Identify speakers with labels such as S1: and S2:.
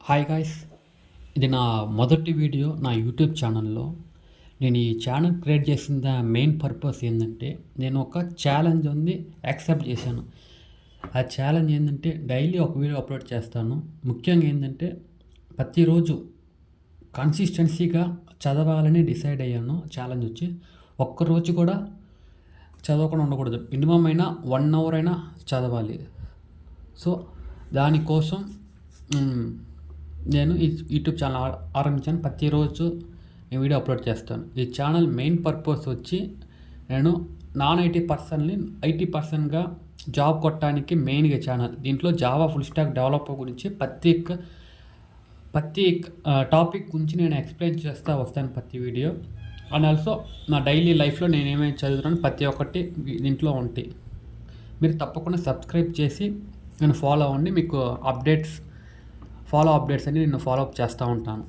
S1: Hi guys, ఇది నా మొదటి వీడియో నా యూట్యూబ్ ఛానల్లో. నేను ఈ ఛానల్ క్రియేట్ చేసిన మెయిన్ పర్పస్ ఏంటంటే, నేను ఒక ఛాలెంజ్ ఉంది యాక్సెప్ట్ చేశాను. ఆ ఛాలెంజ్ ఏంటంటే డైలీ ఒక వీడియో అప్లోడ్ చేస్తాను. ముఖ్యంగా ఏంటంటే ప్రతిరోజు కన్సిస్టెన్సీగా చదవాలని డిసైడ్ అయ్యాను. ఛాలెంజ్ వచ్చి ఒక్కరోజు కూడా చదవకుండా ఉండకూడదు, మినిమం అయినా 1 అవర్ అయినా చదవాలి. సో దానికోసం నేను ఈ యూట్యూబ్ ఛానల్ ఆరంభించాను. ప్రతిరోజు నేను వీడియో అప్లోడ్ చేస్తాను. ఈ ఛానల్ మెయిన్ పర్పస్ వచ్చి నేను నాన్ ఐటీ పర్సన్ని 80%గా జాబ్ కొట్టడానికి మెయిన్గా ఛానల్. దీంట్లో జావా ఫుల్ స్టాక్ డెవలపర్ గురించి ప్రతి టాపిక్ గురించి నేను ఎక్స్ప్లెయిన్ చేస్తూ వస్తాను ప్రతి వీడియో. అండ్ ఆల్సో నా డైలీ లైఫ్లో నేను ఏమేమి చదువుతున్నాను ప్రతి ఒక్కటి దీంట్లో ఉంటాయి. మీరు తప్పకుండా సబ్స్క్రైబ్ చేసి నేను ఫాలో అవ్వండి. మీకు అప్డేట్స్ అని నేను ఫాలో అప్ చేస్తూ ఉంటాను.